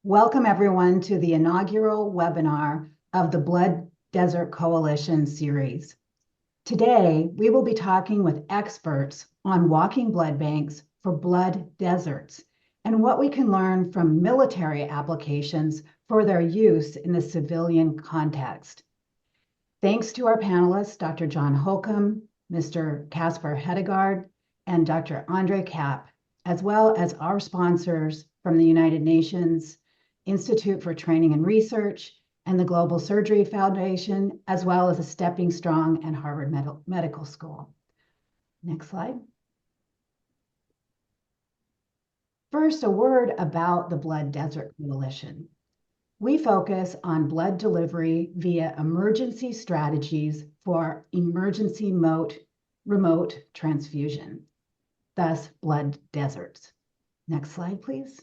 Welcome everyone to the inaugural webinar of the Blood Desert Coalition series. Today, we will be talking with experts on walking blood banks for blood deserts and what we can learn from military applications for their use in the civilian context. Thanks to our panelists, Dr. John Holcomb, Mr. Kasper Hedegaard, and Dr. Andre Kapp, as well as our sponsors from the United Nations, Institute for Training and Research, and the Global Surgery Foundation, as well as the Stepping Strong and Harvard Medical School. Next slide. First, a word about the Blood Desert Coalition. We focus on blood delivery via emergency strategies for emergency remote transfusion, thus blood deserts. Next slide, please.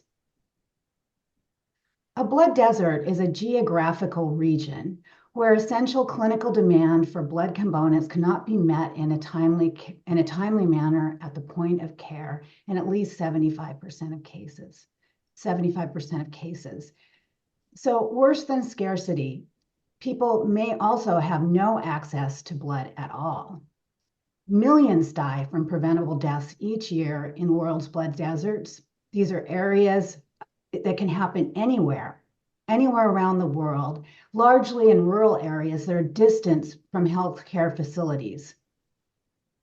A blood desert is a geographical region where essential clinical demand for blood components cannot be met in a timely manner at the point of care in at least 75% of cases. 75% of cases. So worse than scarcity, people may also have no access to blood at all. Millions die from preventable deaths each year in the world's blood deserts. These are areas that can happen anywhere around the world, largely in rural areas that are distant from healthcare facilities.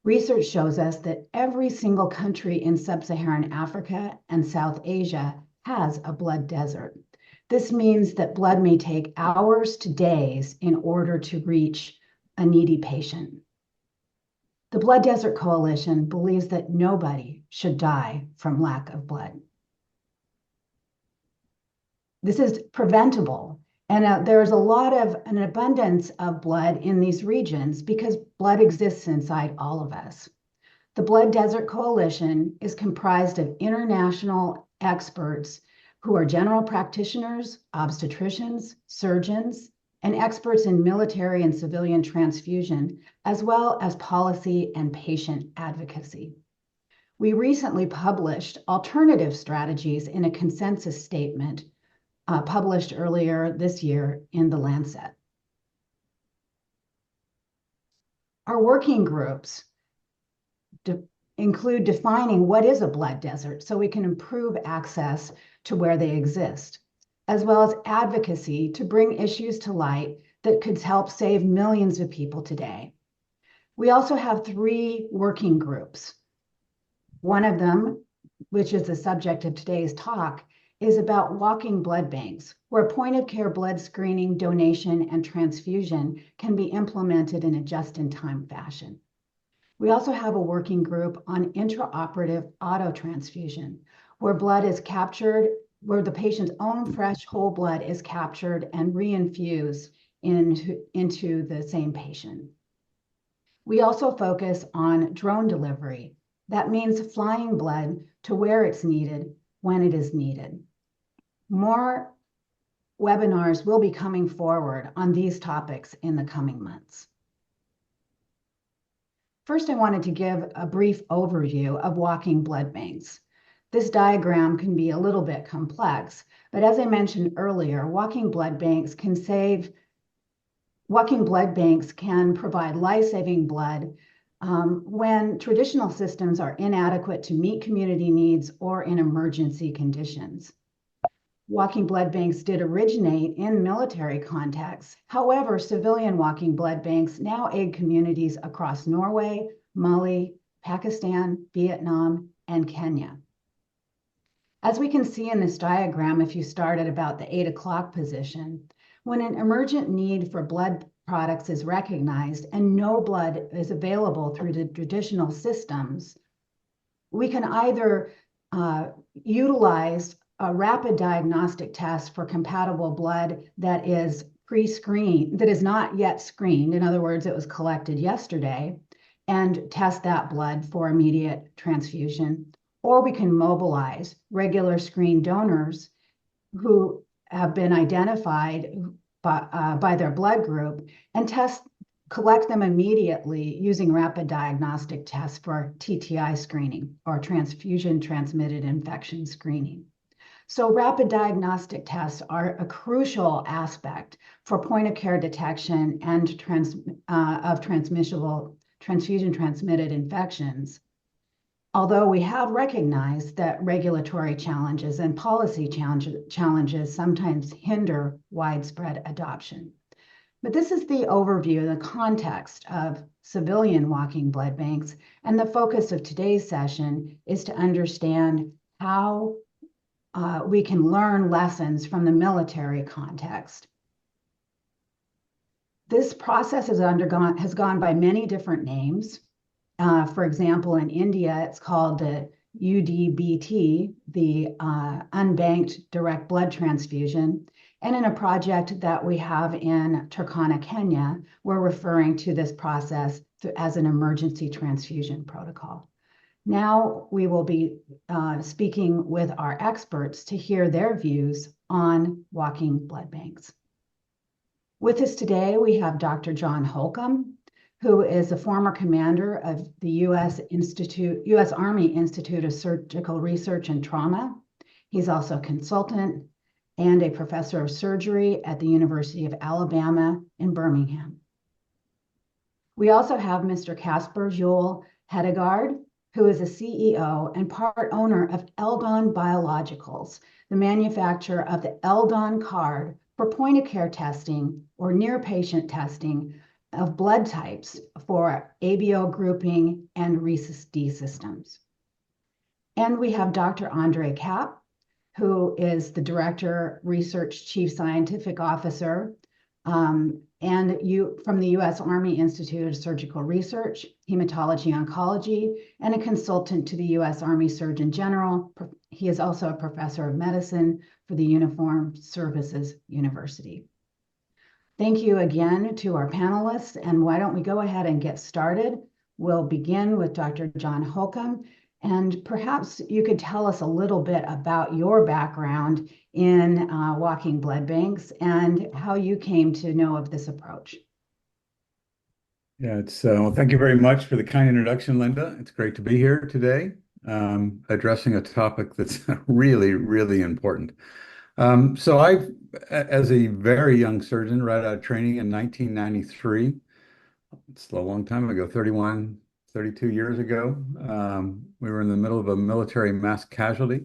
Research shows us that every single country in sub-Saharan Africa and South Asia has a blood desert. This means that blood may take hours to days in order to reach a needy patient. The Blood Desert Coalition believes that nobody should die from lack of blood. This is preventable, and there's an abundance of blood in these regions because blood exists inside all of us. The Blood Desert Coalition is comprised of international experts who are general practitioners, obstetricians, surgeons, and experts in military and civilian transfusion, as well as policy and patient advocacy. We recently published alternative strategies in a consensus statement published earlier this year in The Lancet. Our working groups include defining what is a blood desert so we can improve access to where they exist, as well as advocacy to bring issues to light that could help save millions of people today. We also have 3 working groups. One of them, which is the subject of today's talk, is about walking blood banks, where point-of-care blood screening, donation, and transfusion can be implemented in a just-in-time fashion. We also have a working group on intraoperative autotransfusion, where blood is captured, where the patient's own fresh whole blood is captured and reinfused into the same patient. We also focus on drone delivery. That means flying blood to where it's needed when it is needed. More webinars will be coming forward on these topics in the coming months. First, I wanted to give a brief overview of walking blood banks. This diagram can be a little bit complex, but as I mentioned earlier, walking blood banks can provide life-saving blood when traditional systems are inadequate to meet community needs or in emergency conditions. Walking blood banks did originate in military contexts. However, civilian walking blood banks now aid communities across Norway, Mali, Pakistan, Vietnam, and Kenya. As we can see in this diagram, if you start at about the 8 o'clock position, when an emergent need for blood products is recognized and no blood is available through the traditional systems, we can either utilize a rapid diagnostic test for compatible blood that is pre-screened, that is not yet screened. In other words, it was collected yesterday, and test that blood for immediate transfusion. Or we can mobilize regular screen donors who have been identified by their blood group and collect them immediately using rapid diagnostic tests for TTI screening or transfusion transmitted infection screening. So rapid diagnostic tests are a crucial aspect for point of care detection and of transmissible transfusion transmitted infections. Although we have recognized that regulatory challenges and policy challenges sometimes hinder widespread adoption. But this is the overview, the context of civilian walking blood banks, and the focus of today's session is to understand how we can learn lessons from the military context. This process has gone by many different names. For example, in India, it's called the UDBT, the unbanked direct blood transfusion. And in a project that we have in Turkana, Kenya, we're referring to this process as an emergency transfusion protocol. Now we will be speaking with our experts to hear their views on walking blood banks. With us today, we have Dr. John Holcomb, who is a former commander of the U.S. Army Institute of Surgical Research and Trauma. He's also a consultant and a professor of surgery at the University of Alabama in Birmingham. We also have Mr. Kasper Juul Hedegaard, who is a CEO and part owner of Eldon Biologicals, the manufacturer of the EldonCard for point-of-care testing or near-patient testing of blood types for ABO grouping and Rhesus D systems. And we have Dr. Andre Kapp, who is the Director, Research Chief Scientific Officer, from the U.S. Army Institute of Surgical Research, Hematology Oncology, and a consultant to the U.S. Army Surgeon General. He is also a professor of medicine for the Uniformed Services University. Thank you again to our panelists, and why don't we go ahead and get started? We'll begin with Dr. John Holcomb, and perhaps you could tell us a little bit about your background in walking blood banks and how you came to know of this approach. Yeah, well, thank you very much for the kind introduction, Linda. It's great to be here today, addressing a topic that's really, really important. So as a very young surgeon, right out of training in 1993, it's a long time ago, 31, 32 years ago, we were in the middle of a military mass casualty,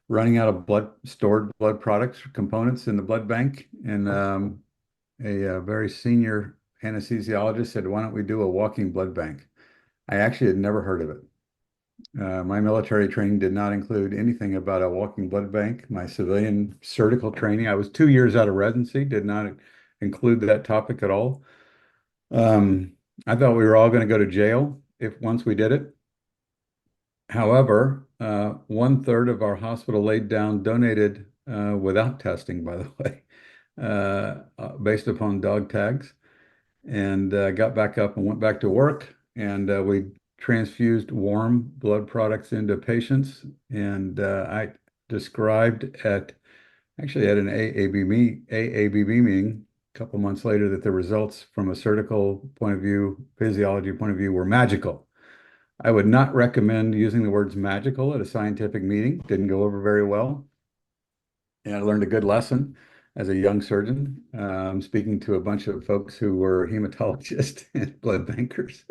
running out of stored blood products, components in the blood bank, and a very senior anesthesiologist said, "Why don't we do a walking blood bank?" I actually had never heard of it. My military training did not include anything about a walking blood bank. My civilian surgical training, I was 2 years out of residency, did not include that topic at all. I thought we were all going to go to jail once we did it. However, 1/3 of our hospital laid down donated without testing, by the way, based upon dog tags, and got back up and went back to work. And we transfused warm blood products into patients. And I described actually at an AABB meeting a couple months later that the results from a surgical point of view, physiology point of view, were magical. I would not recommend using the words magical at a scientific meeting. Didn't go over very well. And I learned a good lesson as a young surgeon, speaking to a bunch of folks who were hematologists and blood bankers.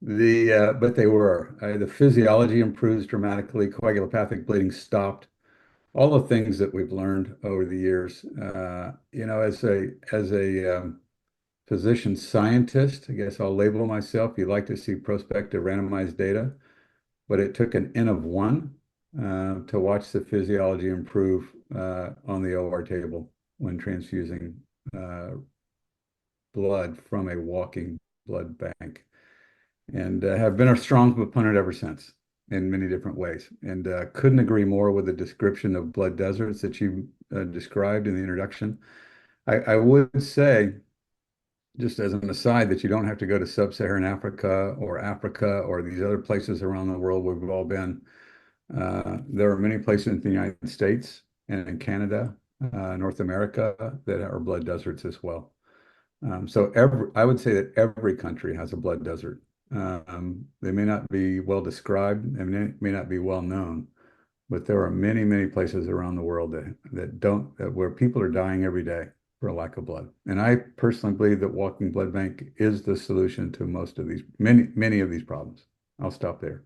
But they were. The physiology improves dramatically. Coagulopathic bleeding stopped. All the things that we've learned over the years. As a physician scientist, I guess I'll label myself. You like to see prospective randomized data, but it took an N of 1 to watch the physiology improve on the OR table when transfusing blood from a walking blood bank. And have been a strong proponent ever since in many different ways. And couldn't agree more with the description of blood deserts that you described in the introduction. I would say, just as an aside, that you don't have to go to sub-Saharan Africa or these other places around the world where we've all been. There are many places in the United States and in Canada, North America, that are blood deserts as well. So I would say that every country has a blood desert. They may not be well described and may not be well known, but there are many, many places around the world where people are dying every day for a lack of blood. And I personally believe that walking blood bank is the solution to most of these, many of these problems. I'll stop there.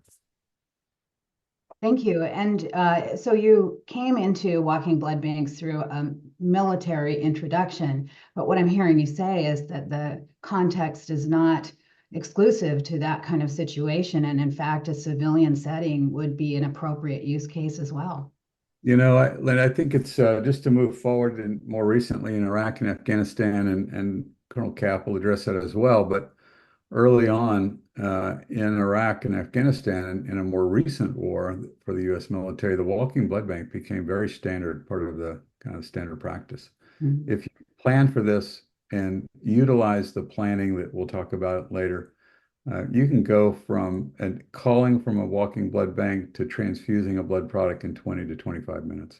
Thank you. And so you came into walking blood banks through a military introduction, but what I'm hearing you say is that the context is not exclusive to that kind of situation. And in fact, a civilian setting would be an appropriate use case as well. Lynn, I think it's just to move forward and more recently in Iraq and Afghanistan, and Colonel Cap will address that as well. But early on in Iraq and Afghanistan, in a more recent war for the U.S. military, the walking blood bank became very standard, part of the kind of standard practice. Mm-hmm. If you plan for this and utilize the planning that we'll talk about later, you can go from calling from a walking blood bank to transfusing a blood product in 20 to 25 minutes.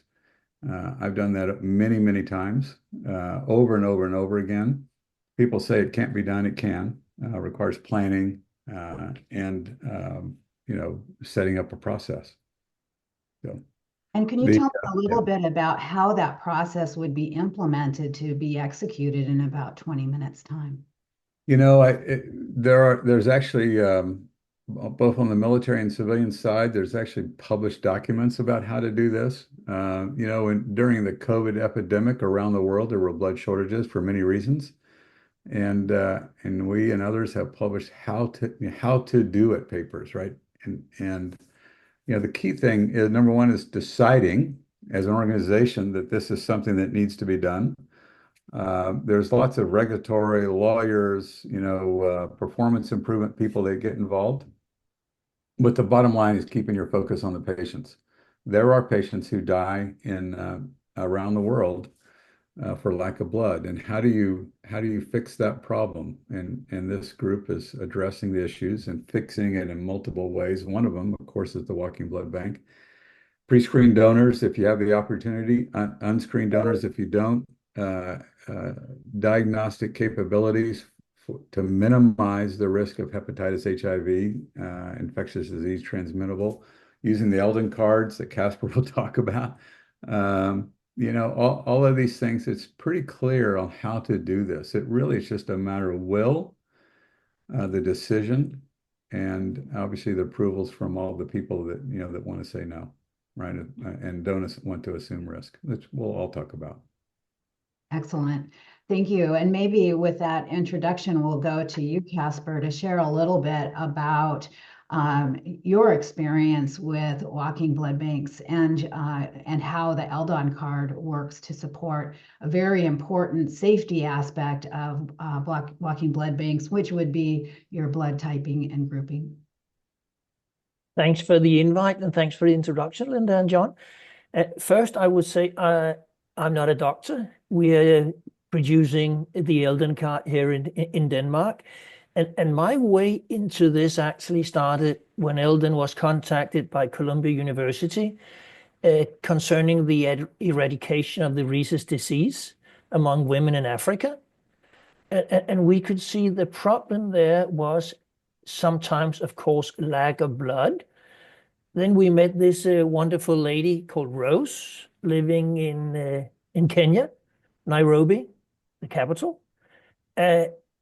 I've done that many, many times, over and over and over again. People say it can't be done. It can. Requires planning and setting up a process. So, and can you tell me a little bit about how that process would be implemented to be executed in about 20 minutes time? There's actually both on the military and civilian side, there's actually published documents about how to do this. During the COVID epidemic around the world, there were blood shortages for many reasons. And we and others have published how to do it papers, right? And the key thing is, number one, is deciding as an organization that this is something that needs to be done. There's lots of regulatory lawyers, performance improvement people that get involved. But the bottom line is keeping your focus on the patients. There are patients who die around the world for lack of blood. And how do you fix that problem? And this group is addressing the issues and fixing it in multiple ways. One of them, of course, is the walking blood bank. Pre-screened donors, if you have the opportunity, unscreened donors, if you don't, diagnostic capabilities to minimize the risk of hepatitis, HIV, infectious disease transmittable, using the Eldon cards that Kasper will talk about. All of these things, it's pretty clear on how to do this. It really is just a matter of will, the decision, and obviously the approvals from all the people that, that want to say no, right? And don't want to assume risk, which we'll all talk about. Excellent. Thank you. And maybe with that introduction, we'll go to you, Kasper, to share a little bit about your experience with walking blood banks and how the EldonCard works to support a very important safety aspect of walking blood banks, which would be your blood typing and grouping. Thanks for the invite and thanks for the introduction, Linda and John. First, I would say I'm not a doctor. We are producing the EldonCard here in Denmark. And my way into this actually started when Eldon was contacted by Columbia University concerning the eradication of the Rhesus disease among women in Africa. And we could see the problem there was sometimes, of course, lack of blood. Then we met this wonderful lady called Rose living in Kenya, Nairobi, the capital.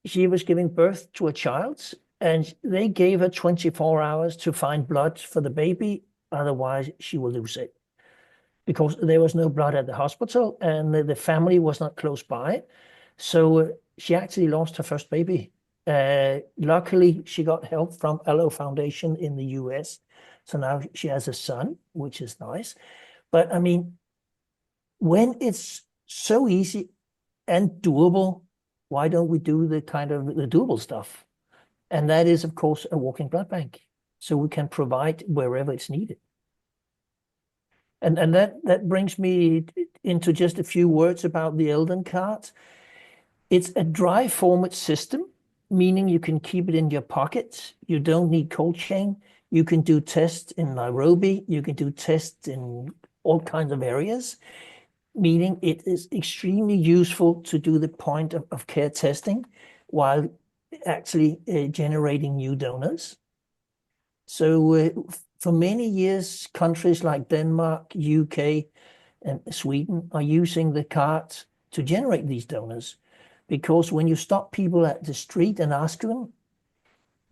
She was giving birth to a child, and they gave her 24 hours to find blood for the baby. Otherwise, she will lose it because there was no blood at the hospital and the family was not close by. So she actually lost her first baby. Luckily, she got help from Allo Foundation in the US. So now she has a son, which is nice. But I mean, when it's so easy and doable, why don't we do the doable stuff? And that is, of course, a walking blood bank. So we can provide wherever it's needed. And that brings me into just a few words about the EldonCard. It's a dry format system, meaning you can keep it in your pocket. You don't need cold chain. You can do tests in Nairobi. You can do tests in all kinds of areas, meaning it is extremely useful to do the point of care testing while actually generating new donors. So For many years, countries like Denmark, UK, and Sweden are using the card to generate these donors, because when you stop people at the street and ask them,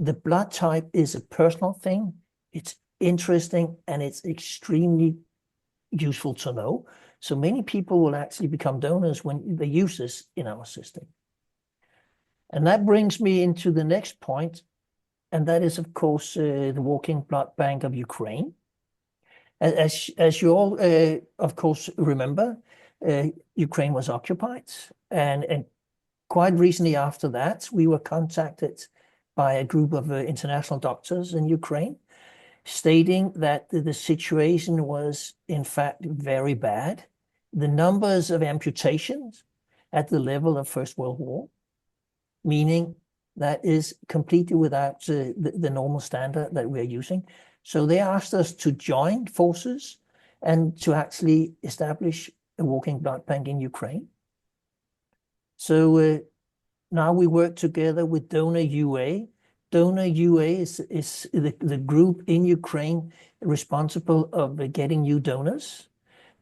the blood type is a personal thing. It's interesting and it's extremely useful to know. So many people will actually become donors when they use this in our system. And that brings me into the next point, and that is, of course, the Walking Blood Bank of Ukraine. As you all, of course, remember, Ukraine was occupied, and quite recently after that, we were contacted by a group of international doctors in Ukraine, stating that the situation was, in fact, very bad. The numbers of amputations at the level of First World War, meaning that is completely without the normal standard that we're using. So they asked us to join forces and to actually establish a walking blood bank in Ukraine. So now we work together with Donor UA. Donor UA is the group in Ukraine responsible of getting new donors.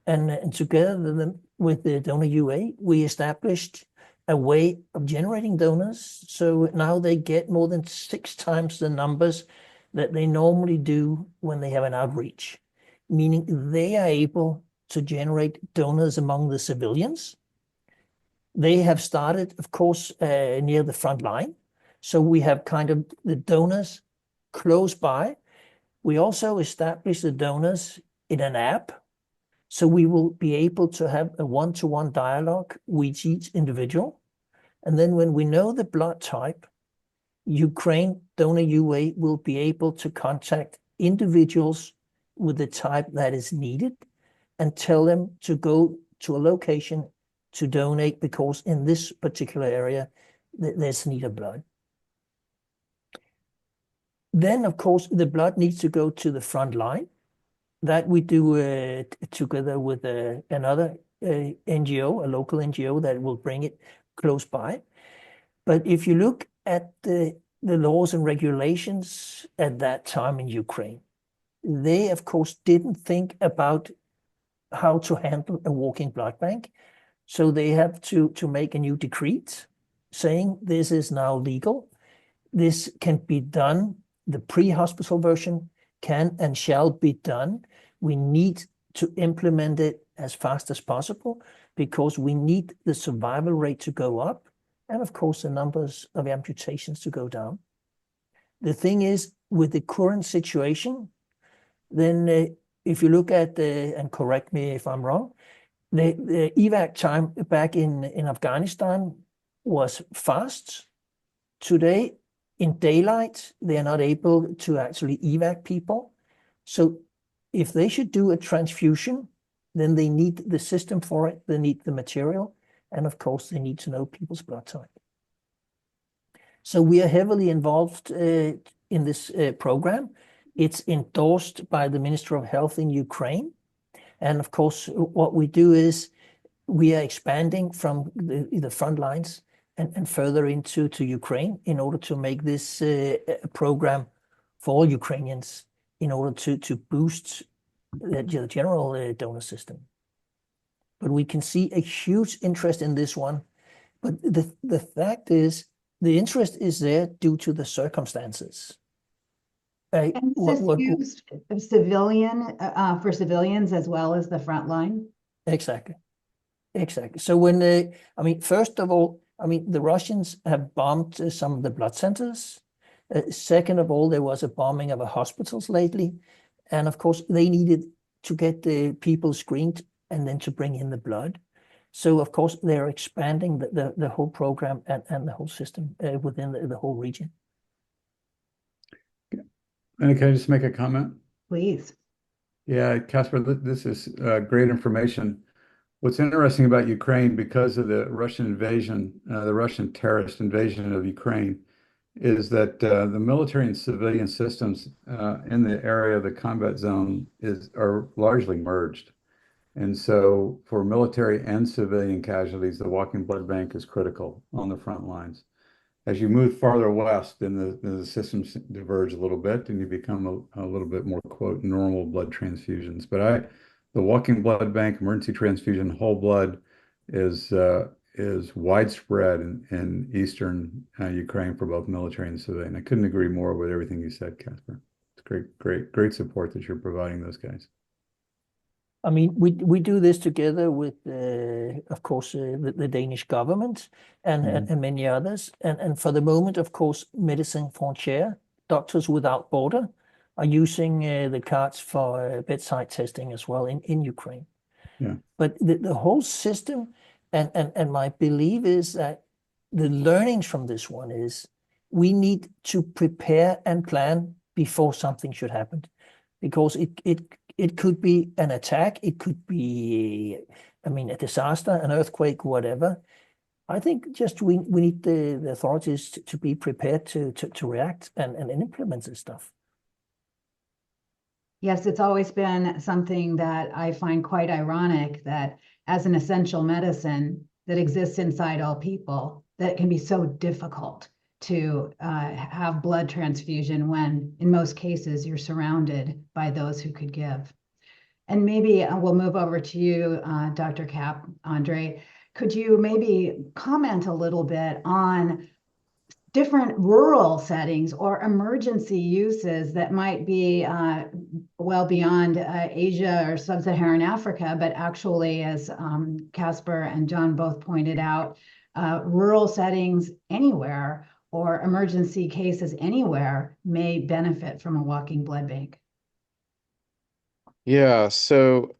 And together with the Donor UA, we established a way of generating donors. So now they get more than 6 times the numbers that they normally do when they have an outreach, meaning they are able to generate donors among the civilians. They have started, of course, near the front line. So we have kind of the donors close by. We also established the donors in an app. So we will be able to have a one-to-one dialogue with each individual. And then when we know the blood type, Ukraine Donor UA will be able to contact individuals with the type that is needed and tell them to go to a location to donate, because in this particular area, there's need of blood. Then, of course, the blood needs to go to the front line. That we do together with another NGO, a local NGO that will bring it close by. But if you look at the laws and regulations at that time in Ukraine, they, of course, didn't think about how to handle a walking blood bank. So they have to make a new decree saying this is now legal. This can be done. The pre-hospital version can and shall be done. We need to implement it as fast as possible because we need the survival rate to go up and, of course, the numbers of amputations to go down. The thing is, with the current situation, then if you look at and correct me if I'm wrong, the evac time back in Afghanistan was fast. Today, in daylight, they are not able to actually evac people. So if they should do a transfusion, then they need the system for it, they need the material, and of course, they need to know people's blood type. So we are heavily involved in this program. It's endorsed by the Minister of Health in Ukraine. And of course, what we do is we are expanding from the front lines and further into Ukraine in order to make this a program for all Ukrainians in order to boost the general donor system. But we can see a huge interest in this one. But the fact is, the interest is there due to the circumstances. And is this used for civilians as well as the front line? Exactly. So when I mean, first of all, I mean, the Russians have bombed some of the blood centers. Second of all, there was a bombing of hospitals lately. And of course, they needed to get the people screened and then to bring in the blood. So of course, they're expanding the whole program and the whole system within the whole region. And can I just make a comment? Please. Yeah, Kasper, this is great information. What's interesting about Ukraine, because of the Russian invasion, the Russian terrorist invasion of Ukraine, is that the military and civilian systems in the area of the combat zone are largely merged. And so for military and civilian casualties, the walking blood bank is critical on the front lines. as you move farther west, then the systems diverge a little bit, and you become a little bit more, quote, normal blood transfusions. But the walking blood bank, emergency transfusion, whole blood is widespread in eastern Ukraine for both military and civilian. I couldn't agree more with everything you said, Kasper. It's great support that you're providing those guys. I mean, we do this together with, of course, the Danish government and many others. And for the moment, of course, Medicine Frontier, Doctors Without Border, are using the cards for bedside testing as well in Ukraine. Yeah. But the whole system, and my belief is that the learnings from this one is we need to prepare and plan before something should happen, because it could be an attack, it could be, I mean, a disaster, an earthquake, whatever. I think just we need the authorities to be prepared to react and implement this stuff. Yes, it's always been something that I find quite ironic that as an essential medicine that exists inside all people, that it can be so difficult to have blood transfusion when in most cases you're surrounded by those who could give. And maybe we'll move over to you, Dr. Andre. Could you maybe comment a little bit on different rural settings or emergency uses that might be well beyond Asia or sub-Saharan Africa, but actually, as Kasper and John both pointed out, rural settings anywhere or emergency cases anywhere may benefit from a walking blood bank. Yeah, so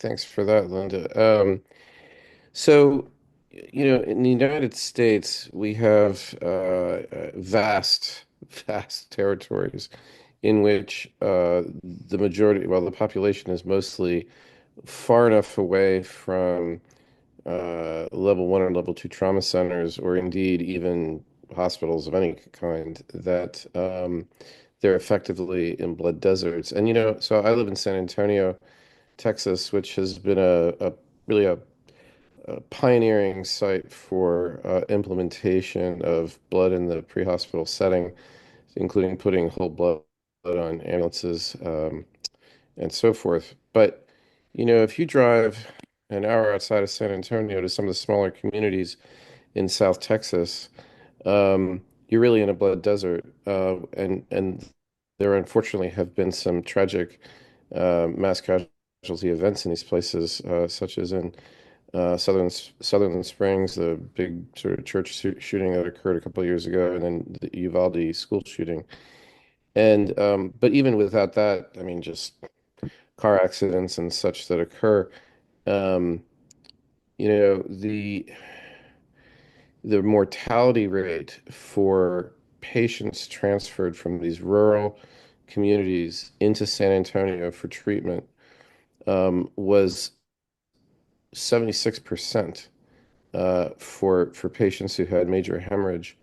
thanks for that, Linda. So, in the United States, we have vast, vast territories in which the majority, well, the population is mostly far enough away from level 1 or level 2 trauma centers, or indeed even hospitals of any kind, that they're effectively in blood deserts. And, so I live in San Antonio, Texas, which has been really a pioneering site for implementation of blood in the pre-hospital setting, including putting whole blood on ambulances and so forth. But, if you drive an hour outside of San Antonio to some of the smaller communities in South Texas, you're really in a blood desert. And there unfortunately have been some tragic mass casualty events in these places, such as in Sutherland Springs, the big sort of church shooting that occurred a couple of years ago, and then the Uvalde school shooting. And but even without that, I mean, just car accidents and such that occur, um, the mortality rate for patients transferred from these rural communities into San Antonio for treatment was 76% for patients who had major hemorrhage,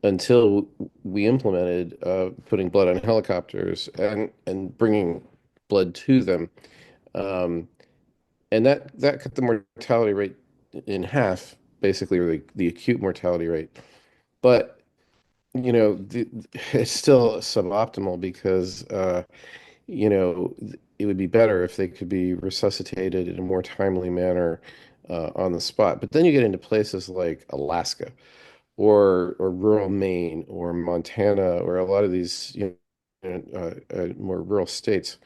until we implemented putting blood on helicopters and bringing blood to them. And that cut the mortality rate in half, basically, or the acute mortality rate. But, it's still suboptimal because, it would be better if they could be resuscitated in a more timely manner on the spot. But then you get into places like Alaska or rural Maine or Montana or a lot of these, more rural states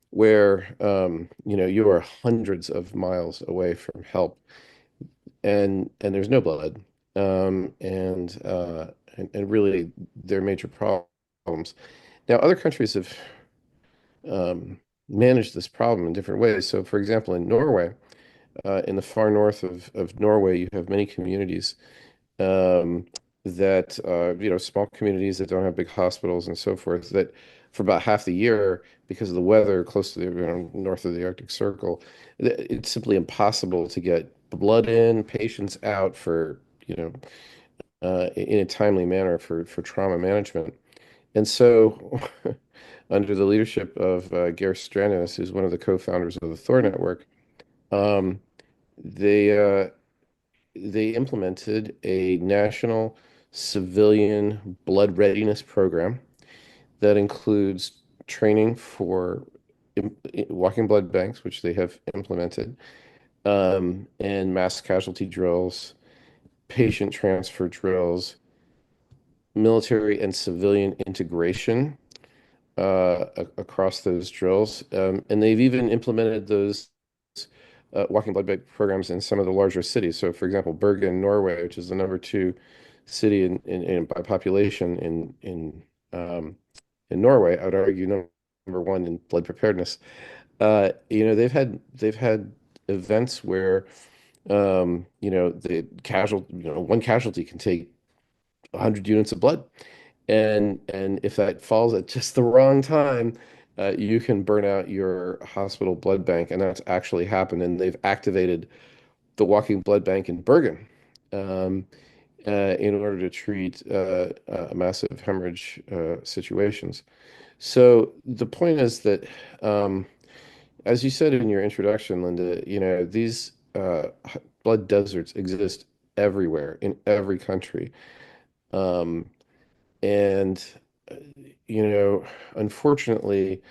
where, you are hundreds of miles away from help, and there's no blood, and really there are major problems. Now, other countries have managed this problem in different ways. So, for example, in Norway, in the far north of Norway, you have many communities um, that, small communities that don't have big hospitals and so forth, that for about half the year, because of the weather close to the, north of the Arctic Circle, it's simply impossible to get blood in, patients out for, in a timely manner for trauma management. And so, under the leadership of Geir Stranes, who's one of the co-founders of the Thor Network, um, they they implemented a national civilian blood readiness program that includes training for walking blood banks, which they have implemented, and mass casualty drills, patient transfer drills, military and civilian integration across those drills. And they've even implemented those walking blood bank programs in some of the larger cities. So, for example, Bergen, Norway, which is the number two city by population in Norway, I would argue number one in blood preparedness. They've had events where one casualty can take 100 units of blood. And if that falls at just the wrong time, you can burn out your hospital blood bank. And that's actually happened. And they've activated the walking blood bank in Bergen in order to treat massive hemorrhage situations. So the point is that, as you said in your introduction, Linda, these blood deserts exist everywhere in every country. Um, and, uh, unfortunately,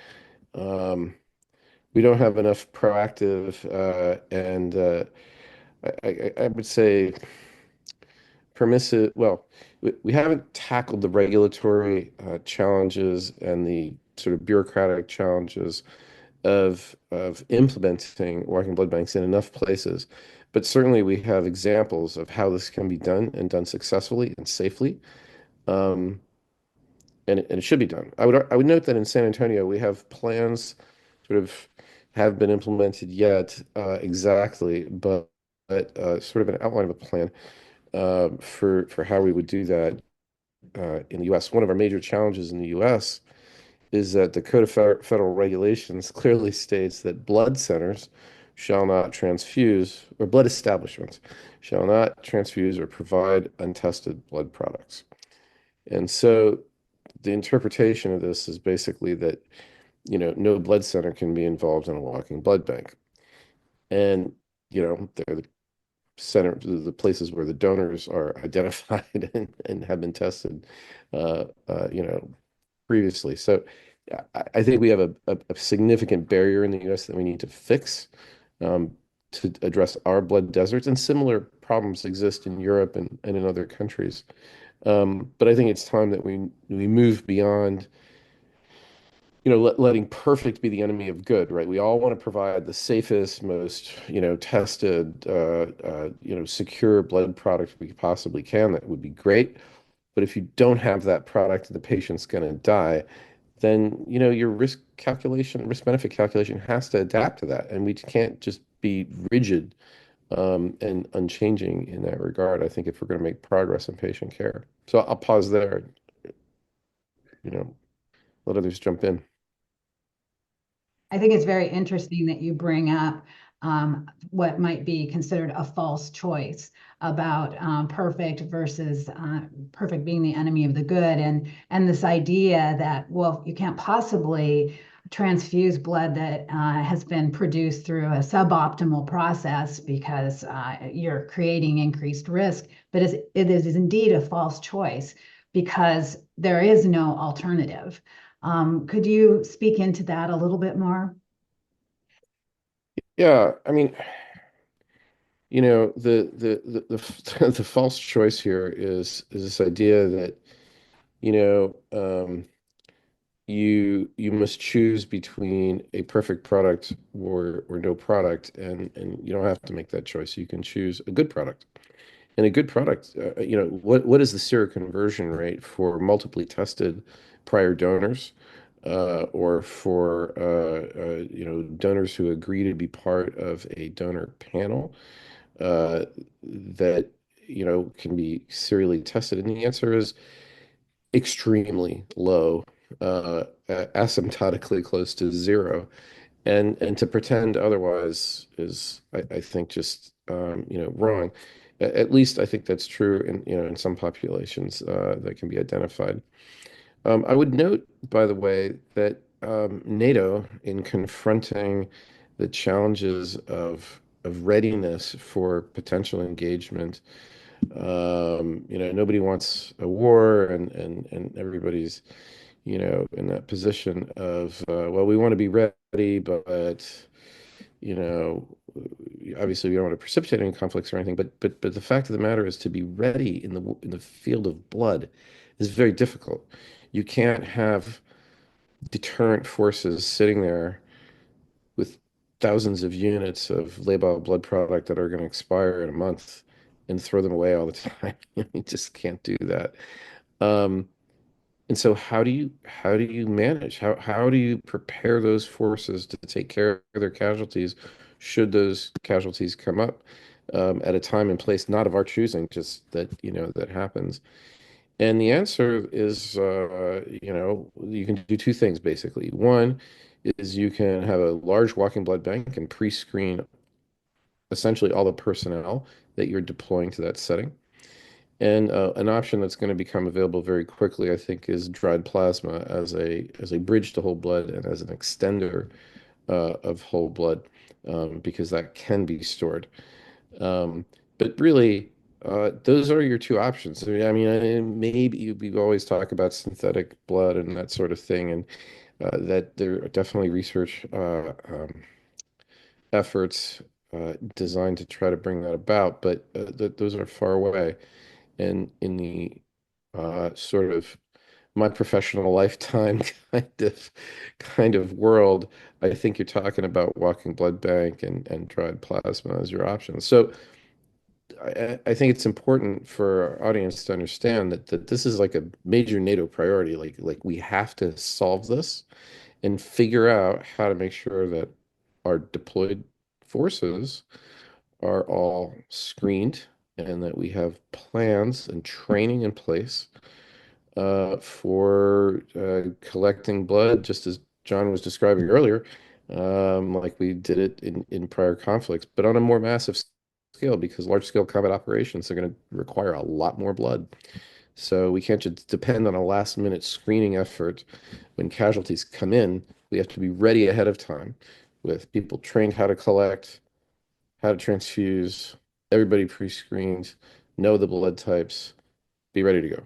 um, we don't have enough proactive and I would say permissive. Well, we haven't tackled the regulatory challenges and the sort of bureaucratic challenges of implementing walking blood banks in enough places. But certainly we have examples of how this can be done and done successfully and safely. Um, and it should be done. I would note that in San Antonio, we have plans sort of have been implemented yet exactly, but sort of an outline of a plan for how we would do that in the U.S. One of our major challenges in the U.S. is that the Code of Federal Regulations clearly states that blood centers shall not transfuse, or blood establishments shall not transfuse or provide untested blood products. And so the interpretation of this is basically that, no blood center can be involved in a walking blood bank. And, they're the the places where the donors are identified and have been tested, uh, uh, you know, previously. So I think we have a significant barrier in the US that we need to fix um, to address our blood deserts, and similar problems exist in Europe and in other countries. But I think it's time that we move beyond, letting perfect be the enemy of good, right? We all want to provide the safest, most, tested, secure blood product we possibly can. That would be great. But if you don't have that product and the patient's going to die, then, your risk benefit calculation has to adapt to that. And we can't just be rigid and unchanging in that regard, I think, if we're going to make progress in patient care. So I'll pause there, you know, let others jump in. I think it's very interesting that you bring up what might be considered a false choice about perfect versus perfect being the enemy of the good, and this idea that, well, you can't possibly transfuse blood that has been produced through a suboptimal process because you're creating increased risk. But it is indeed a false choice because there is no alternative. Could you speak into that a little bit more? Yeah, I mean, the false choice here is this idea that, you know, um, you must choose between a perfect product or no product, and you don't have to make that choice. You can choose a good product. And a good product, what is the seroconversion rate for multiply tested prior donors, or for donors who agree to be part of a donor panel that can be serially tested? And the answer is extremely low, asymptotically close to zero. And to pretend otherwise is, I think, just wrong. At least I think that's true in some populations that can be identified. I would note, by the way, that NATO, in confronting the challenges of of readiness for potential engagement. Nobody wants a war, and everybody's, in that position of, well, we want to be ready, but, you know, obviously we don't want to precipitate any conflicts or anything. But the fact of the matter is, to be ready in the field of blood is very difficult. You can't have deterrent forces sitting there with thousands of units of labile blood product that are going to expire in a month and throw them away all the time. You just can't do that. Um, and so how do you manage? How do you prepare those forces to take care of their casualties should those casualties come up at a time and place not of our choosing, just that, that happens? And the answer is, you can do two things basically. One is you can have a large walking blood bank and pre-screen essentially all the personnel that you're deploying to that setting. And an option that's going to become available very quickly, I think, is dried plasma as a bridge to whole blood and as an extender of whole blood, because that can be stored. But really, those are your two options. Maybe we always talk about synthetic blood and that sort of thing, and that there are definitely research efforts designed to try to bring that about, but those are far away. And in the sort of my professional lifetime kind of world, I think you're talking about walking blood bank and dried plasma as your options. So I think it's important for our audience to understand that this is like a major NATO priority. Like we have to solve this and figure out how to make sure that our deployed forces are all screened and that we have plans and training in place for collecting blood, just as John was describing earlier, like we did it in prior conflicts, but on a more massive scale, because large-scale combat operations are going to require a lot more blood. So we can't just depend on a last-minute screening effort. When casualties come in, we have to be ready ahead of time with people trained how to collect, how to transfuse, everybody pre-screened, know the blood types, be ready to go.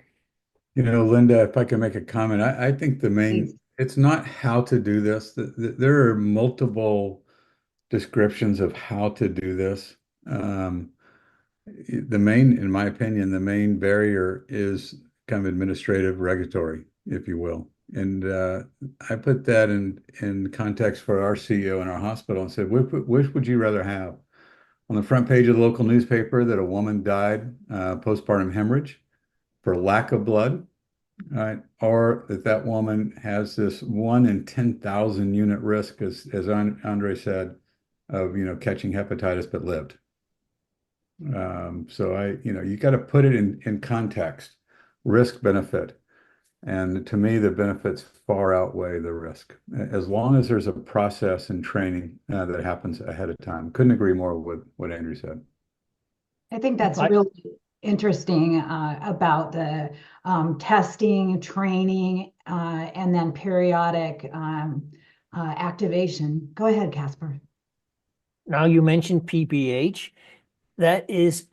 Linda, if I can make a comment, I think Please. it's not how to do this. There are multiple descriptions of how to do this. In my opinion, the main barrier is kind of administrative, regulatory, if you will. And I put that in context for our CEO in our hospital and said, which would you rather have? On the front page of the local newspaper that a woman died postpartum hemorrhage for lack of blood, right? Or that woman has this 1 in 10,000 unit risk, as Andre said, of catching hepatitis but lived. So you got to put it in context, risk benefit. And to me, the benefits far outweigh the risk, as long as there's a process and training that happens ahead of time. Couldn't agree more with what Andrew said. I think that's Right. really interesting about the testing, training, and then periodic activation. Go ahead, Kasper. Now you mentioned PPH. That is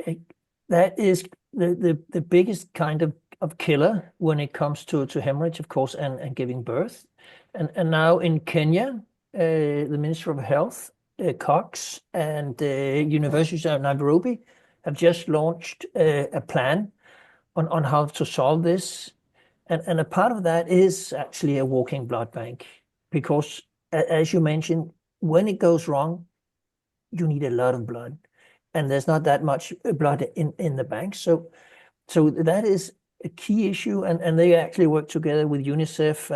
the biggest kind of killer when it comes to hemorrhage, of course, and giving birth. And now in Kenya, the Minister of Health, Cox, and the University of Nairobi have just launched a plan on how to solve this. And a part of that is actually a walking blood bank, because as you mentioned, when it goes wrong, you need a lot of blood, and there's not that much blood in the bank. So that is a key issue, and they actually work together with UNICEF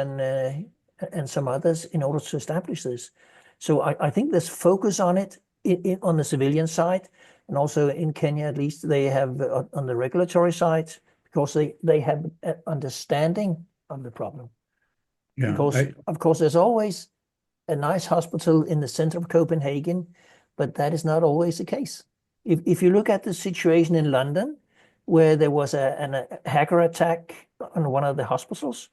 and some others in order to establish this. So I think there's focus on it on the civilian side, and also in Kenya, at least, they have on the regulatory side, because they have an understanding of the problem. Yeah, Because of course there's always a nice hospital in the center of Copenhagen, but that is not always the case. If you look at the situation in London, where there was a hacker attack on one of the hospitals,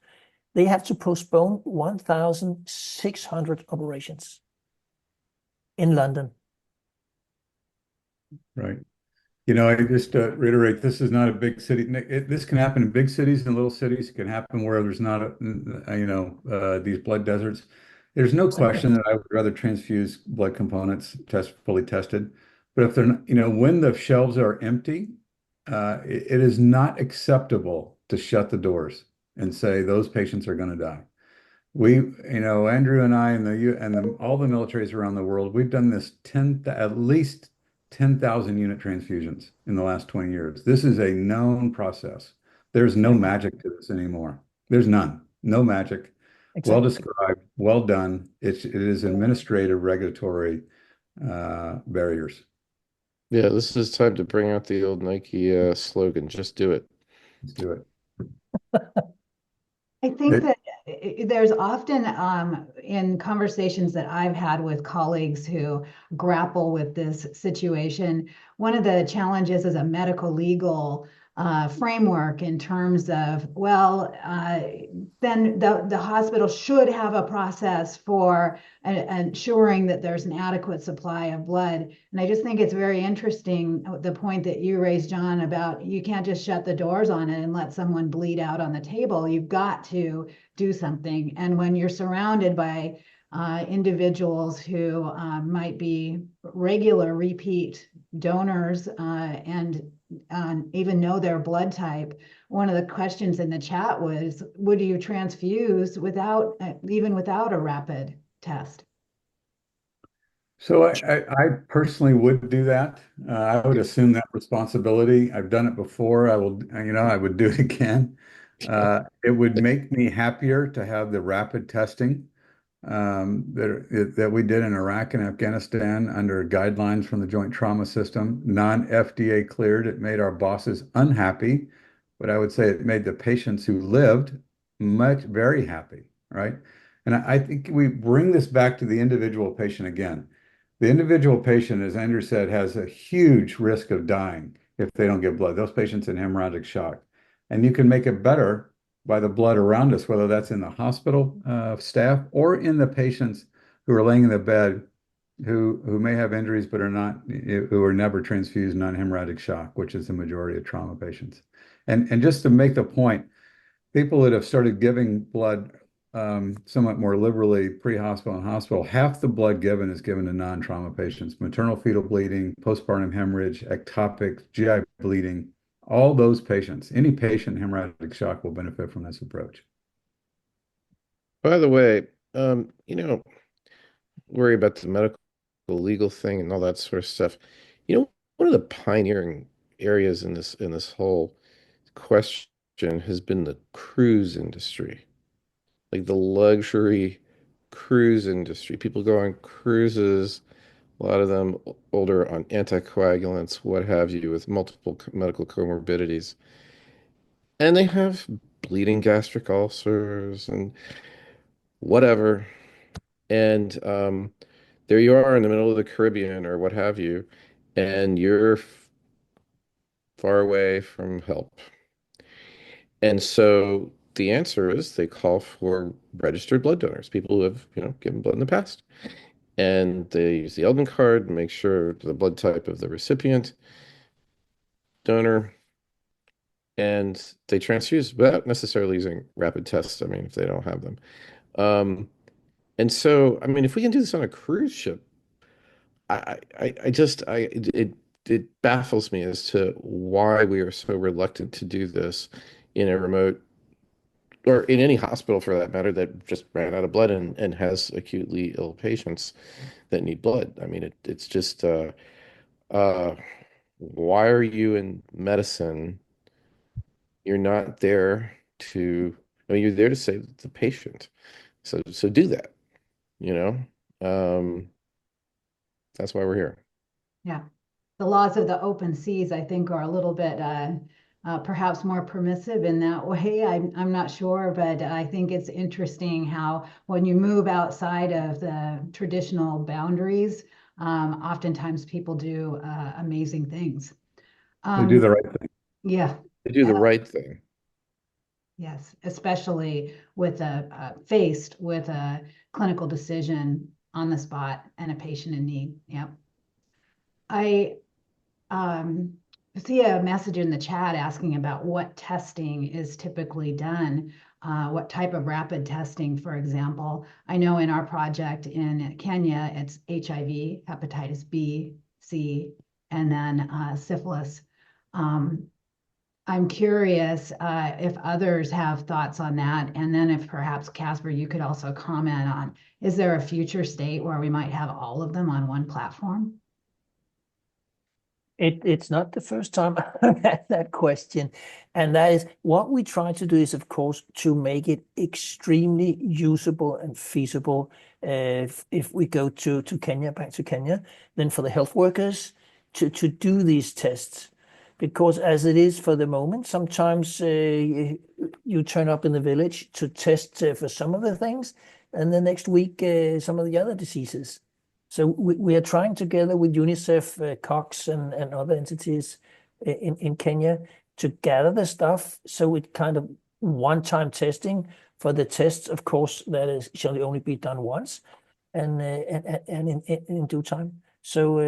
they have to postpone 1,600 operations in London. Right. You know, I just reiterate, this is not a big city. This can happen in big cities and little cities. It can happen where there's not these blood deserts. There's no Exactly. question that I would rather transfuse blood components fully tested. But if they're not, when the shelves are empty, it is not acceptable to shut the doors and say those patients are going to die. Andrew and I and all the militaries around the world, we've done this at least 10,000 unit transfusions in the last 20 years. This is a known process. There's no Exactly. magic to this anymore. There's none. No magic. Well Exactly. described, well done. It is administrative regulatory barriers. Yeah, this is time to bring out the old Nike slogan, just do it. Let's do it. I think It- that there's often in conversations that I've had with colleagues who grapple with this situation, one of the challenges is a medical legal framework in terms of, well, then the hospital should have a process for ensuring that there's an adequate supply of blood. And I just think it's very interesting the point that you raised, John, about you can't just shut the doors on it and let someone bleed out on the table. You've got to do something. And when you're surrounded by individuals who might be regular repeat donors and even know their blood type. One of the questions in the chat was, would you transfuse even without a rapid test? So I personally would do that. I would assume that responsibility. I've done it before. I would do it again. It would make me happier to have the rapid testing that we did in Iraq and Afghanistan under guidelines from the Joint Trauma System, non-FDA cleared. It made our bosses unhappy, but I would say it made the patients who lived very happy, right? And I think we bring this back to the individual patient again. The individual patient, as Andrew said, has a huge risk of dying if they don't get blood. Those patients in hemorrhagic shock. And you can make it better by the blood around us, whether that's in the hospital staff or in the patients who are laying in the bed who may have injuries but who are never transfused non-hemorrhagic shock, which is the majority of trauma patients. And just to make the point, people that have started giving blood somewhat more liberally pre-hospital and hospital, half the blood given is given to non-trauma patients, maternal fetal bleeding, postpartum hemorrhage, ectopic, GI bleeding, all those patients, any patient in hemorrhagic shock will benefit from this approach. By the way, worry about the medical legal thing and all that sort of stuff. One of the pioneering areas in this whole question has been the cruise industry, like the luxury cruise industry. People go on cruises, a lot of them older on anticoagulants, what have you, with multiple medical comorbidities. And they have bleeding gastric ulcers and whatever. And there you are in the middle of the Caribbean or what have you, and you're far away from help. And so the answer is they call for registered blood donors, people who have, given blood in the past. And they use the Eldon card to make sure the blood type of the recipient donor, and they transfuse without necessarily using rapid tests. I mean, if they don't have them. And so, I mean, if we can do this on a cruise ship, I just, it baffles me as to why we are so reluctant to do this in a remote or in any hospital for that matter that just ran out of blood and has acutely ill patients that need blood. I mean, it's just, uh, why are you in medicine? You're not there to, I mean, you're there to save the patient. So do that, you know? Um, that's why we're here. Yeah. The laws of the open seas, I think, are a little bit perhaps more permissive in that way. I'm not sure, but I think it's interesting how when you move outside of the traditional boundaries, oftentimes people do amazing things. They do Um, the right thing. yeah, They do the right thing. yes, especially with faced with a clinical decision on the spot and a patient in need. Yep. I see a message in the chat asking about what testing is typically done. What type of rapid testing, for example? I know in our project in Kenya, it's HIV, hepatitis B, C, and then syphilis. I'm curious if others have thoughts on that. And then if perhaps, Kasper, you could also comment on, is there a future state where we might have all of them on one platform? It's not the first time I've had that question. And that is what we try to do is, of course, to make it extremely usable and feasible. If we go to Kenya, back to Kenya, then for the health workers to do these tests. Because as it is for the moment, sometimes you turn up in the village to test for some of the things, and the next week some of the other diseases. So we are trying together with UNICEF, Cox, and other entities in Kenya to gather the stuff. So it kind of one-time testing for the tests, of course, that is shall only be done once, and in due time. So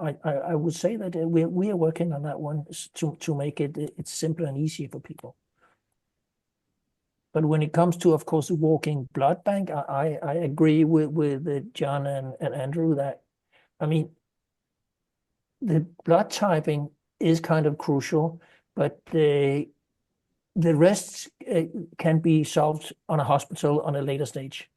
I would say that we are working on that one to make it's simpler and easier for people. But when it comes to, of course, walking blood bank, I agree with John and Andrew that, I mean, the blood typing is kind of crucial, but the rest can be solved on a hospital on a later stage.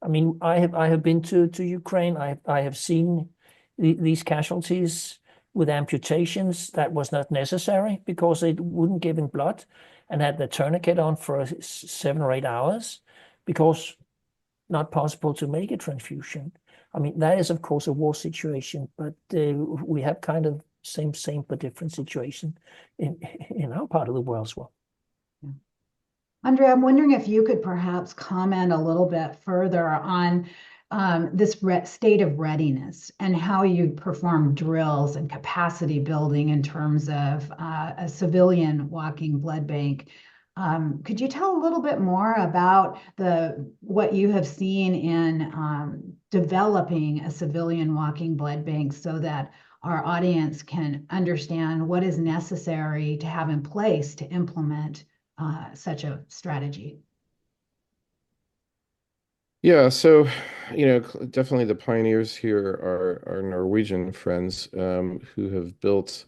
I mean, I have been to Ukraine. I have seen these casualties with amputations that was not necessary because they wouldn't give in blood and had the tourniquet on for 7 or 8 hours because not possible to make a transfusion. I mean, that is, of course, a war situation, but we have kind of same but different situation in our part of the world as well. Yeah. Andre, I'm wondering if you could perhaps comment a little bit further on this state of readiness and how you perform drills and capacity building in terms of a civilian walking blood bank. Could you tell a little bit more about what you have seen in developing a civilian walking blood bank so that our audience can understand what is necessary to have in place to implement such a strategy? Yeah, so definitely the pioneers here are Norwegian friends who have built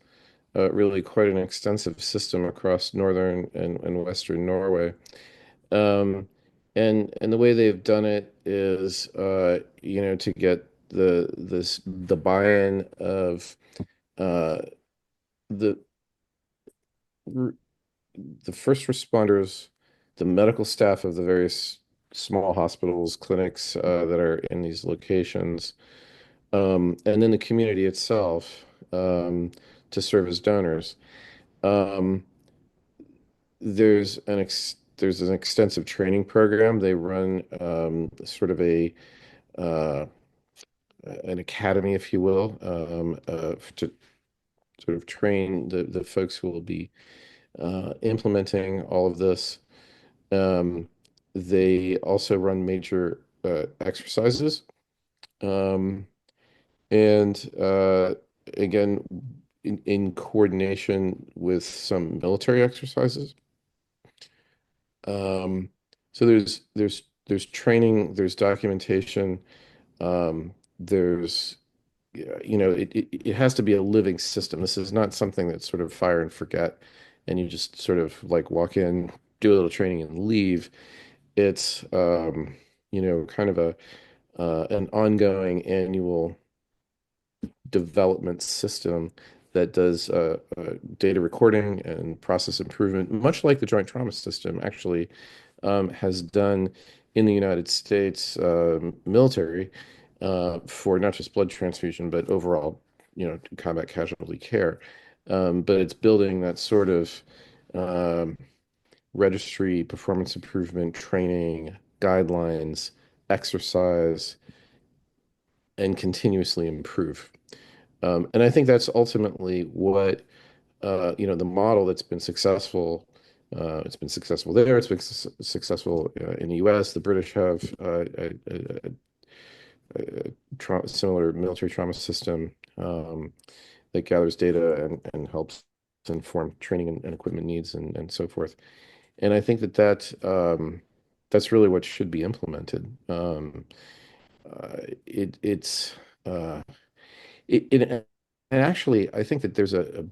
really quite an extensive system across northern and western Norway. And the way they've done it is to get the buy-in of the the first responders, the medical staff of the various small hospitals, clinics that are in these locations, and then the community itself to serve as donors. Um, there's an extensive training program. They run sort of an academy, if you will, to sort of train the folks who will be implementing all of this. They also run major exercises. And again, in coordination with some military exercises. So there's training, there's documentation, there's it has to be a living system. This is not something that's sort of fire and forget, and you just sort of like walk in, do a little training, and leave. It's kind of an ongoing annual development system that does data recording and process improvement, much like the Joint Trauma System actually has done in the United States military for not just blood transfusion, but overall, combat casualty care. But it's building that sort of registry, performance improvement, training, guidelines, exercise, and continuously improve. And I think that's ultimately what the model that's been successful. It's been successful there. It's been successful in the U.S. The British have a similar military trauma system, that gathers data and helps inform training and equipment needs and so forth. And I think that's really what should be implemented. It's uh, and actually, I think that there's a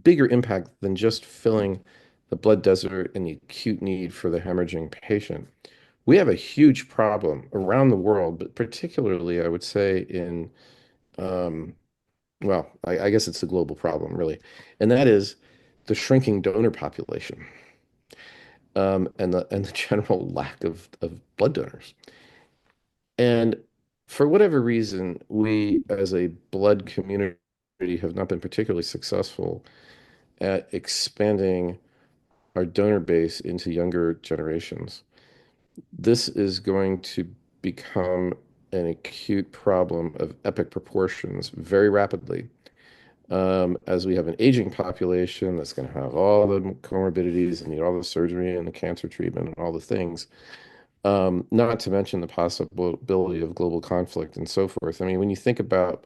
bigger impact than just filling the blood desert and the acute need for the hemorrhaging patient. We have a huge problem around the world, but particularly, I would say, um, well, I guess it's a global problem, really, and that is the shrinking donor population, and the general lack of blood donors. And for whatever reason, we as a blood community have not been particularly successful at expanding our donor base into younger generations. This is going to become an acute problem of epic proportions very rapidly, as we have an aging population that's going to have all the comorbidities and need all the surgery and the cancer treatment and all the things. Not to mention the possibility of global conflict and so forth. I mean, when you think about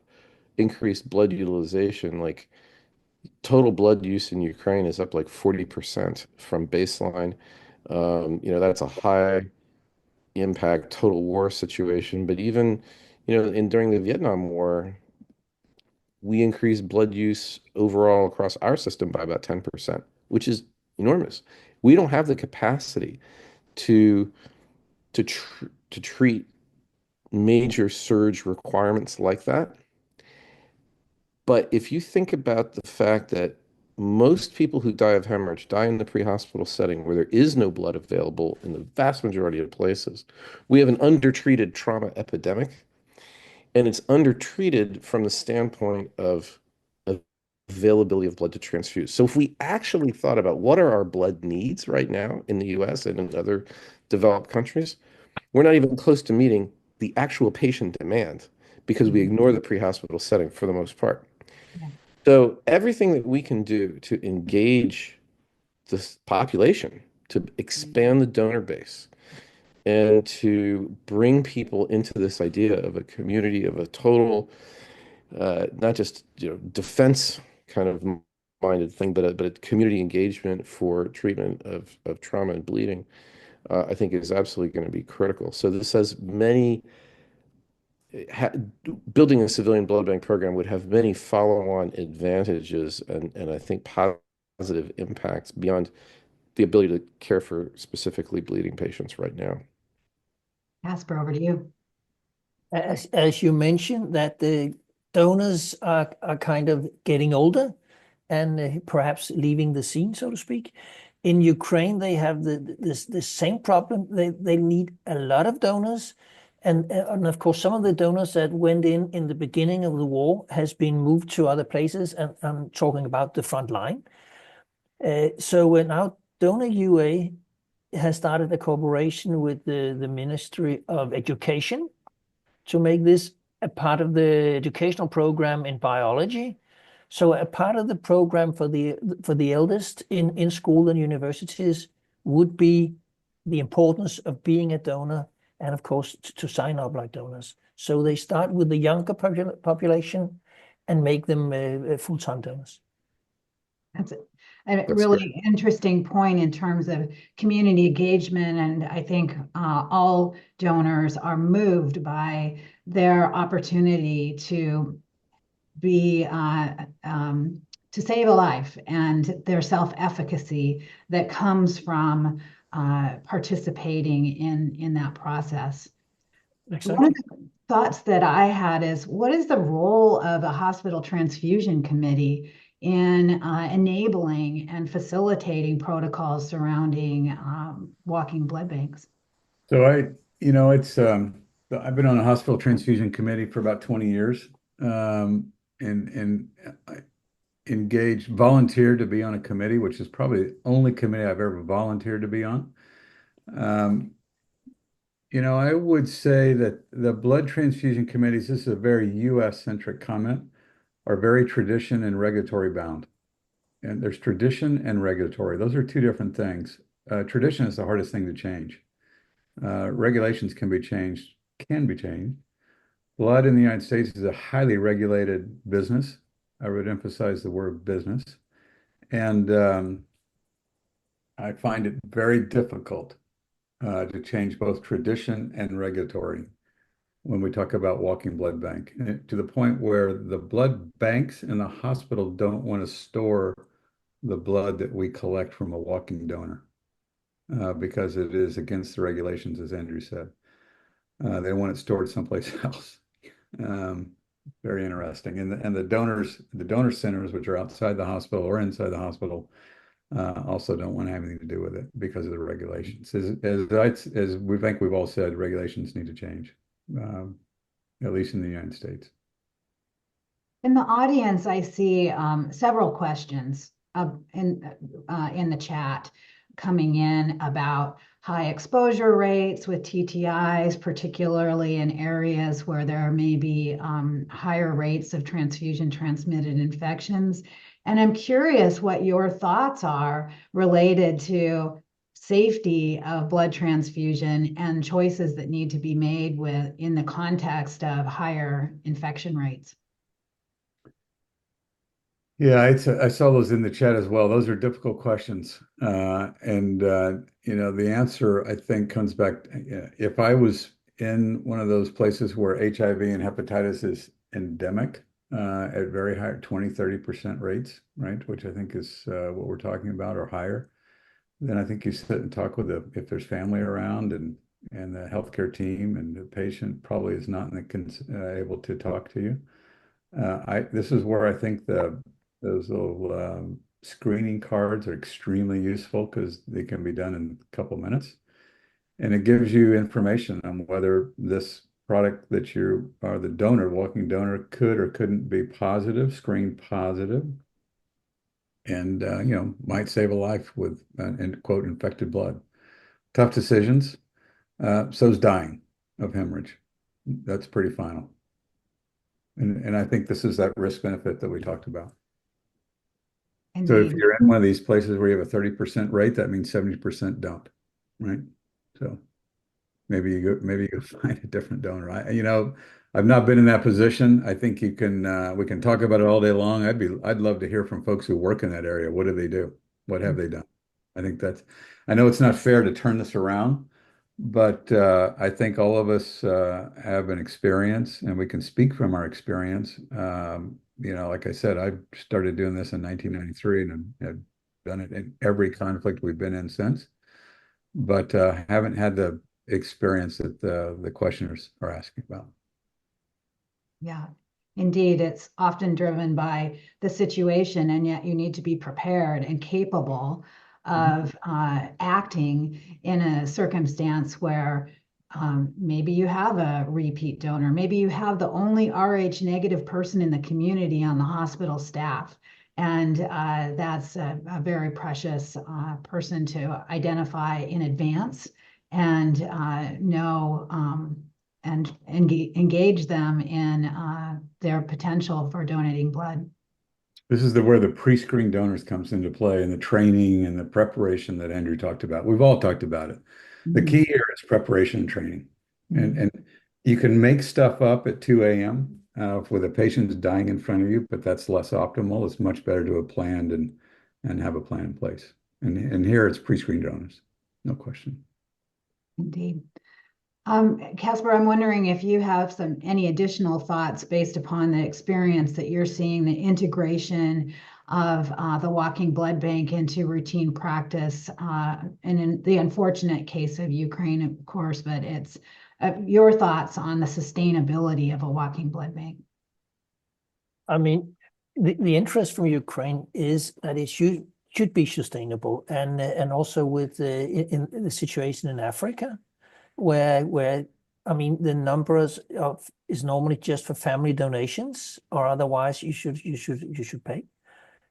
increased blood utilization, like total blood use in Ukraine is up like 40% from baseline. That's a high impact total war situation. But even, during the Vietnam War, we increased blood use overall across our system by about 10%, which is enormous. We don't have the capacity to to treat major surge requirements like that. But if you think about the fact that most people who die of hemorrhage die in the pre-hospital setting where there is no blood available in the vast majority of places, we have an undertreated trauma epidemic, and it's undertreated from the standpoint of availability of blood to transfuse. So if we actually thought about what are our blood needs right now in the US and in other developed countries, we're not even close to meeting the actual patient demand because we ignore the pre-hospital setting for the most part. Yeah. So everything that we can do to engage this population, to expand the donor base, and to bring people into this idea of a community of a total, not just defense kind of minded thing, but a community engagement for treatment of trauma and bleeding, I think is absolutely going to be critical. So this has many ha building a civilian blood bank program would have many follow-on advantages and I think positive impacts beyond the ability to care for specifically bleeding patients right now. Kasper, over to you. As you mentioned, that the donors are kind of getting older and perhaps leaving the scene, so to speak. In Ukraine, they have the same problem. They need a lot of donors. And of course, some of the donors that went in the beginning of the war has been moved to other places. And I'm talking about the front line. So now Donor UA has started a cooperation with the Ministry of Education to make this a part of the educational program in biology. So a part of the program for the eldest in school and universities would be the importance of being a donor and of course to sign up like donors. So they start with the younger population and make them full-time donors. That's a That's really great. interesting point in terms of community engagement. And I think all donors are moved by their opportunity to be to save a life and their self-efficacy that comes from participating in that process. One of Exactly. the thoughts that I had is, what is the role of a hospital transfusion committee in enabling and facilitating protocols surrounding walking blood banks? So it's I've been on a hospital transfusion committee for about 20 years, and I engaged, volunteered to be on a committee, which is probably the only committee I've ever volunteered to be on. Um, I would say that the blood transfusion committees, this is a very US centric comment, are very tradition and regulatory bound. And there's tradition and regulatory. Those are two different things. Tradition is the hardest thing to change. Regulations can be changed. Blood in the United States is a highly regulated business. I would emphasize the word business. And I find it very difficult to change both tradition and regulatory when we talk about walking blood bank, to the point where the blood banks in the hospital don't want to store the blood that we collect from a walking donor because it is against the regulations, as Andrew said. They want it stored someplace else. Very interesting. And the donor centers, which are outside the hospital or inside the hospital, also don't want to have anything to do with it because of the regulations. As we think we've all said, regulations need to change, at least in the United States. In the audience, I see several questions in the chat coming in about high exposure rates with TTIs, particularly in areas where there may be higher rates of transfusion transmitted infections. And I'm curious what your thoughts are related to safety of blood transfusion and choices that need to be made in the context of higher infection rates. Yeah, I saw those in the chat as well. Those are difficult questions. The answer, I think, comes back. If I was in one of those places where HIV and hepatitis is endemic at very high 20-30% rates, right, which I think is what we're talking about, or higher, then I think you sit and talk with if there's family around and the healthcare team, and the patient probably is not able to talk to you. This is where I think those little screening cards are extremely useful because they can be done in a couple minutes. And it gives you information on whether this product that you are the donor, walking donor, could or couldn't be positive, screened positive, and might save a life with quote infected blood. Tough decisions. So's dying of hemorrhage. That's pretty final. And I think this is that risk benefit that we talked about. Indeed. So if you're in one of these places where you have a 30% rate, that means 70% don't, right? So maybe you go find a different donor. I've not been in that position. I think we can talk about it all day long. I'd love to hear from folks who work in that area. What do they do? What have they done? I know it's not fair to turn this around, but I think all of us have an experience, and we can speak from our experience. Like I said, I started doing this in 1993 and have done it in every conflict we've been in since, but haven't had the experience that the questioners are asking about. Yeah, indeed. It's often driven by the situation, and yet you need to be prepared and capable of acting in a circumstance where maybe you have a repeat donor, maybe you have the only Rh negative person in the community on the hospital staff. And that's a very precious person to identify in advance and know and engage them in their potential for donating blood. This is where the pre-screen donors comes into play, and the training and the preparation that Andrew talked about. We've all talked about it. The key here is preparation and training. And you can make stuff up at 2 a.m. With a patient dying in front of you, but that's less optimal. It's much better to have planned and have a plan in place. And here it's pre-screen donors, no question. Indeed. Kasper, I'm wondering if you have any additional thoughts based upon the experience that you're seeing, the integration of the walking blood bank into routine practice, and in the unfortunate case of Ukraine, of course, but it's your thoughts on the sustainability of a walking blood bank. I mean, the interest from Ukraine is that it should be sustainable, and also with in the situation in Africa, where I mean the numbers is normally just for family donations, or otherwise you should pay,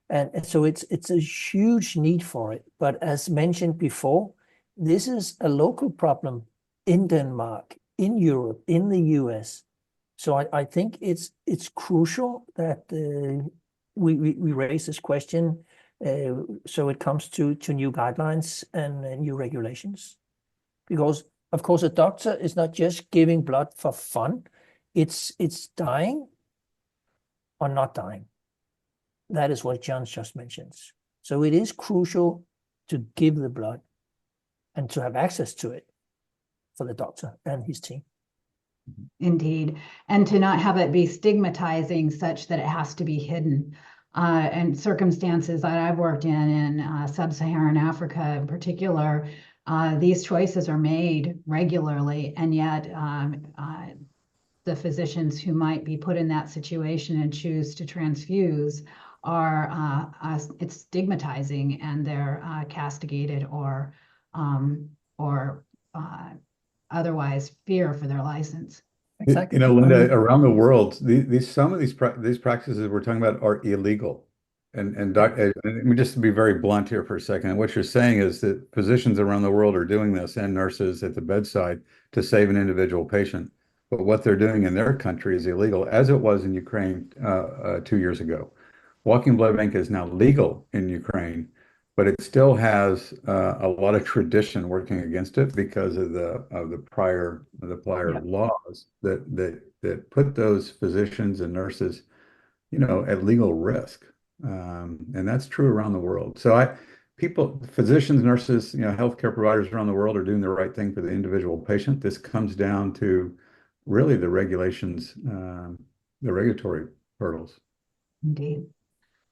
and so it's a huge need for it. But as mentioned before, this is a local problem in Denmark, in Europe, in the US. So I think it's crucial that we raise this question so it comes to new guidelines and new regulations. Because, of course, a doctor is not just giving blood for fun. It's dying or not dying. that is what John just mentioned. So it is crucial to give the blood and to have access to it for the doctor and his team. Indeed. And to not have it be stigmatizing such that it has to be hidden. And circumstances that I've worked in sub-Saharan Africa in particular, these choices are made regularly, and yet the physicians who might be put in that situation and choose to transfuse are it's stigmatizing, and they're castigated or otherwise fear for their license. Exactly. You know, Linda, around the world, some of these practices we're talking about are illegal. And let me just be very blunt here for a second. What you're saying is that physicians around the world are doing this, and nurses at the bedside, to save an individual patient. But what they're doing in their country is illegal, as it was in Ukraine 2 years ago. Walking blood bank is now legal in Ukraine, but it still has a lot of tradition working against it because of the prior Yep. laws that put those physicians and nurses, at legal risk. And that's true around the world. So physicians, nurses, healthcare providers around the world are doing the right thing for the individual patient. This comes down to really the regulations, the regulatory hurdles. Indeed.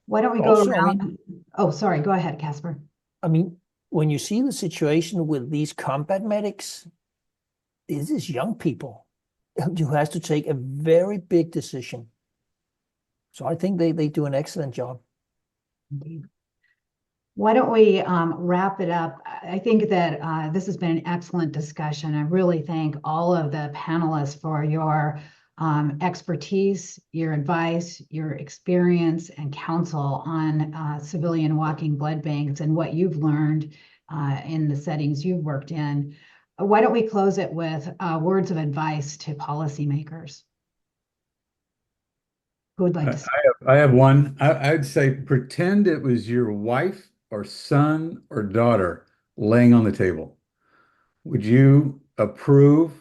Why don't we go Also, around? Oh, sorry. Go ahead, Kasper. I mean, when you see the situation with these combat medics, this is young people who has to take a very big decision. So I think they do an excellent job. Indeed. Why don't we wrap it up? I think that this has been an excellent discussion. I really thank all of the panelists for your expertise, your advice, your experience, and counsel on civilian walking blood banks and what you've learned in the settings you've worked in. Why don't we close it with words of advice to policymakers? Who would like to start? I have one. I'd say pretend it was your wife or son or daughter laying on the table. Would you approve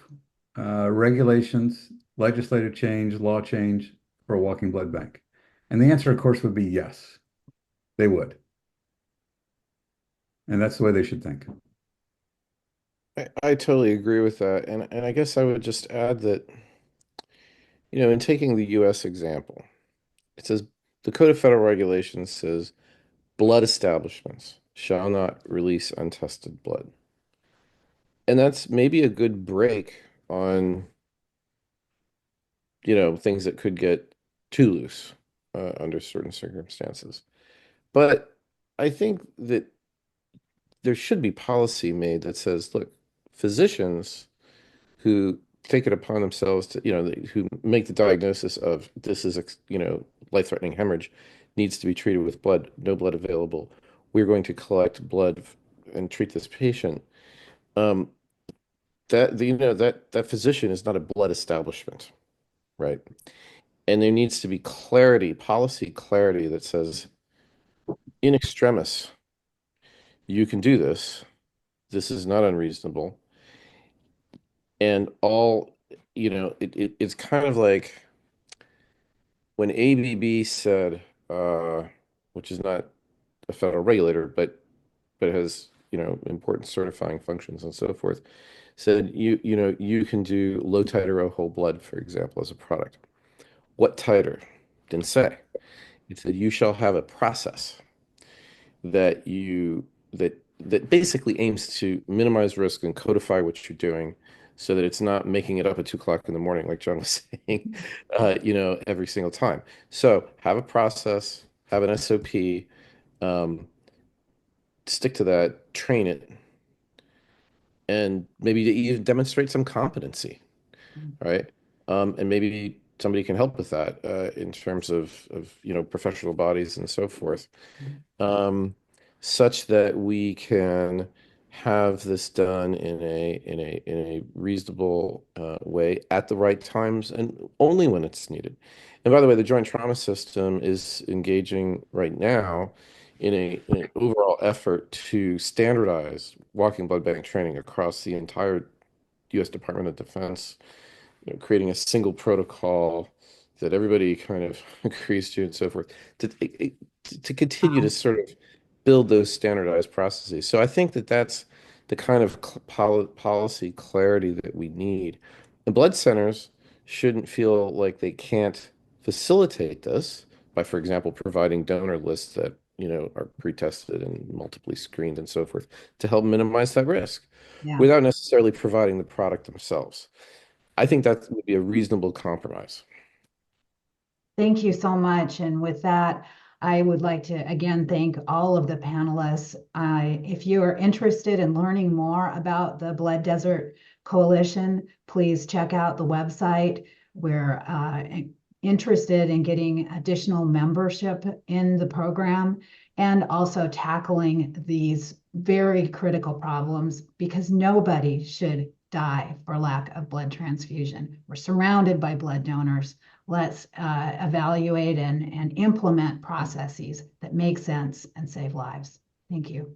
regulations, legislative change, law change for a walking blood bank? And the answer, of course, would be yes, they would. And that's the way they should think. I totally agree with that. And I guess I would just add that, in taking the US example, it says the Code of Federal Regulations says blood establishments shall not release untested blood. And that's maybe a good break on, things that could get too loose under certain circumstances. But I think that there should be policy made that says, look, physicians who take it upon themselves to, who make the diagnosis of this is, life-threatening hemorrhage, needs to be treated with blood, no blood available. We're going to collect blood and treat this patient. That physician is not a blood establishment, right? And there needs to be clarity, policy clarity that says, in extremis, you can do this. This is not unreasonable. And it's kind of like when ABB said, which is not a federal regulator, but has, important certifying functions and so forth, said you can do low titer or whole blood, for example, as a product. What titer? Didn't say. It said you shall have a process that that basically aims to minimize risk and codify what you're doing so that it's not making it up at 2 o'clock in the morning, like John was saying, every single time. So have a process, have an SOP, stick to that, train it, and maybe even demonstrate some competency, right? And maybe somebody can help with that in terms of professional bodies and so forth, such that we can have this done in a reasonable way at the right times and only when it's needed. And by the way, the Joint Trauma System is engaging right now in an overall effort to standardize walking blood bank training across the entire U.S. Department of Defense, creating a single protocol that everybody kind of agrees to and so forth, to continue to sort of build those standardized processes. So I think that that's the kind of policy clarity that we need. And blood centers shouldn't feel like they can't facilitate this by, for example, providing donor lists that, are pre-tested and multiply screened and so forth to help minimize that risk Yeah. without necessarily providing the product themselves. I think that would be a reasonable compromise. Thank you so much. And with that, I would like to again thank all of the panelists. If you are interested in learning more about the Blood Desert Coalition, please check out the website. We're interested in getting additional membership in the program and also tackling these very critical problems because nobody should die for lack of blood transfusion. We're surrounded by blood donors. Let's evaluate and implement processes that make sense and save lives. Thank you.